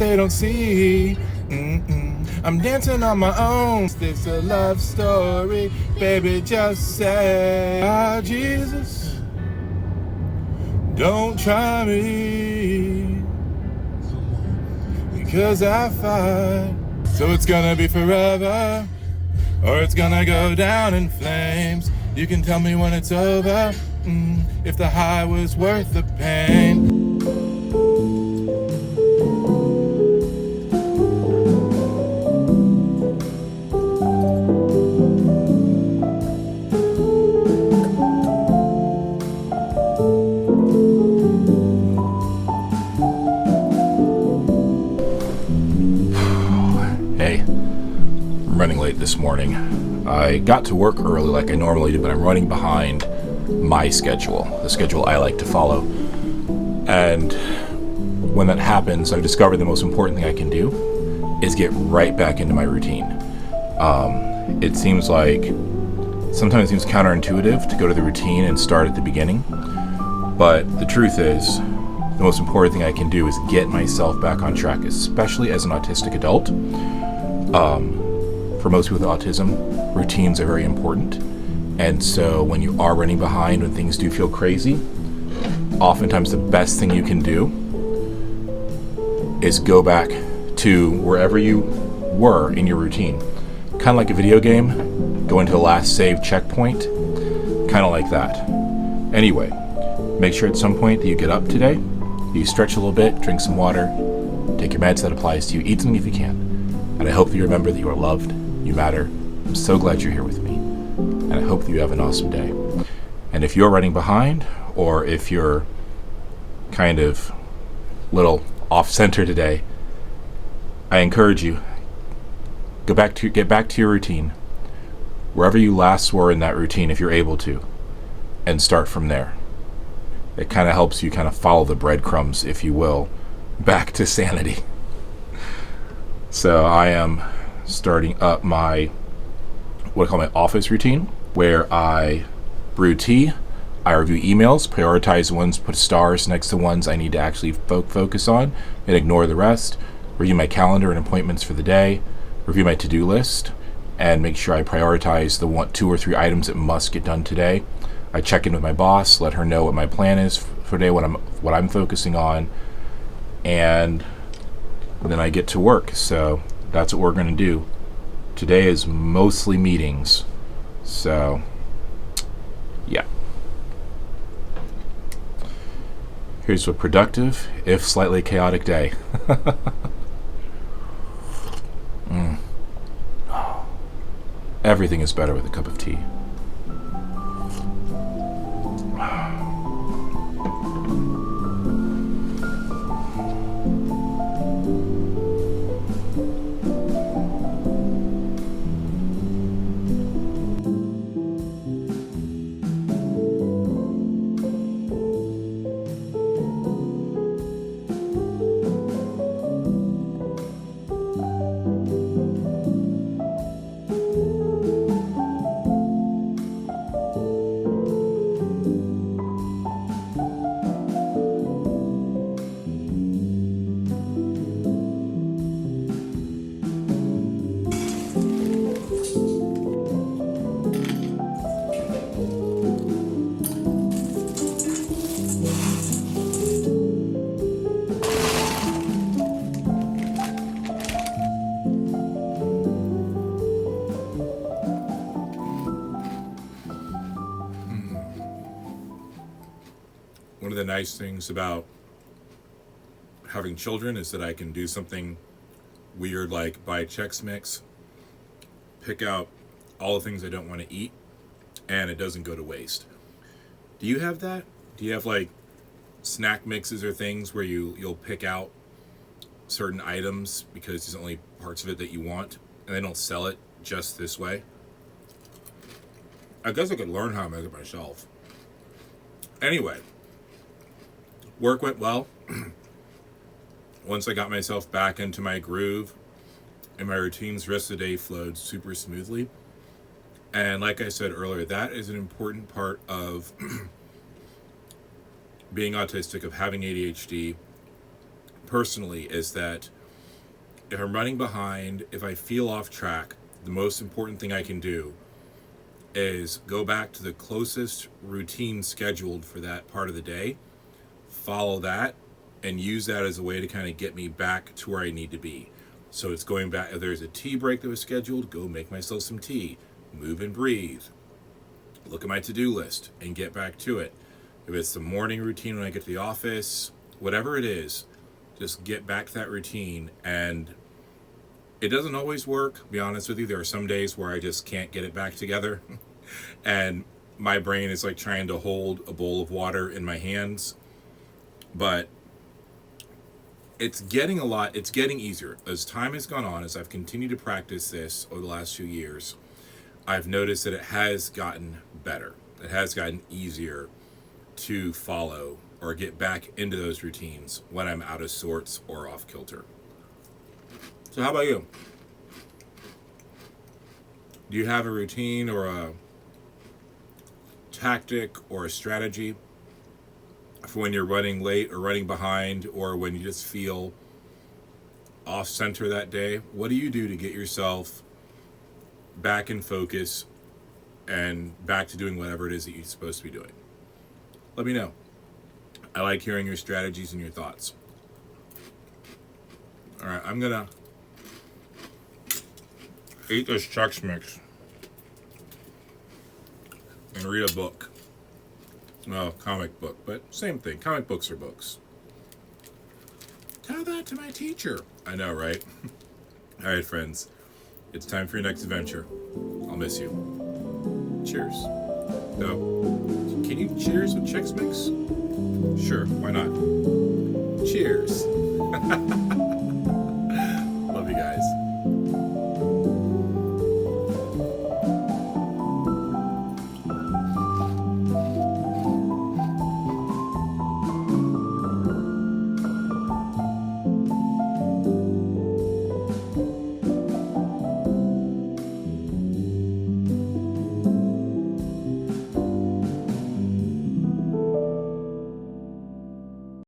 they don't see. I'm dancing on my own. It's a love story, baby, just say, ah, Jesus, don't try me, because I fight. So it's gonna be forever, or it's gonna go down in flames. You can tell me when it's over, if the high was worth the pain. Hey, I'm running late this morning. I got to work early like I normally do, but I'm running behind my schedule, the schedule I like to follow. And when that happens, I've discovered the most important thing I can do is get right back into my routine. It seems like sometimes it seems counterintuitive to go to the routine and start at the beginning, but the truth is, the most important thing I can do is get myself back on track, especially as an autistic adult. For most people with autism, routines are very important. And so when you are running behind, when things do feel crazy, oftentimes the best thing you can do is go back to wherever you were in your routine. Kind of like a video game, go into the last save checkpoint, kind of like that. Anyway, make sure at some point that you get up today, you stretch a little bit, drink some water, take your meds that applies to you, eat something if you can. And I hope that you remember that you are loved, you matter. I'm so glad you're here with me. And I hope that you have an awesome day. And if you're running behind, or if you're kind of little off-center today, I encourage you, get back to your routine, wherever you last were in that routine if you're able to, and start from there. It kind of helps you kind of follow the breadcrumbs, if you will, back to sanity. So I am starting up what I call my office routine, where I brew tea, I review emails, prioritize the ones, put stars next to ones I need to actually focus on, and ignore the rest, review my calendar and appointments for the day, review my to-do list, and make sure I prioritize the 2 or 3 items that must get done today. I check in with my boss, let her know what my plan is for today, what I'm focusing on, and then I get to work. So that's what we're going to do. Today is mostly meetings. So, yeah. Here's a productive, if slightly chaotic day. Everything is better with a cup of tea. One of the nice things about having children is that I can do something weird like buy Chex Mix, pick out all the things I don't want to eat, and it doesn't go to waste. Do you have that? Do you have like snack mixes or things where you'll pick out certain items because there's only parts of it that you want, and they don't sell it just this way? I guess I could learn how to make it myself. Anyway, work went well. Once I got myself back into my groove and my routines, the rest of the day flowed super smoothly. And like I said earlier, that is an important part of being autistic, of having ADHD personally, is that if I'm running behind, if I feel off track, the most important thing I can do is go back to the closest routine scheduled for that part of the day, follow that, and use that as a way to kind of get me back to where I need to be. So it's going back, if there's a tea break that was scheduled, go make myself some tea, move and breathe, look at my to-do list and get back to it. If it's the morning routine when I get to the office, whatever it is, just get back to that routine. And it doesn't always work, to be honest with you. There are some days where I just can't get it back together. And my brain is like trying to hold a bowl of water in my hands. But it's getting easier. As time has gone on, as I've continued to practice this over the last few years, I've noticed that it has gotten better. It has gotten easier to follow or get back into those routines when I'm out of sorts or off kilter. So how about you? Do you have a routine or a tactic or a strategy for when you're running late or running behind, or when you just feel off center that day? What do you do to get yourself back in focus and back to doing whatever it is that you're supposed to be doing? Let me know. I like hearing your strategies and your thoughts. All right, I'm gonna eat this Chex Mix and read a book. Well, comic book, but same thing. Comic books are books. Tell that to my teacher. I know, right? All right, friends. It's time for your next adventure. I'll miss you. Cheers. No. Can you cheers with Chex Mix? Sure, why not? Cheers.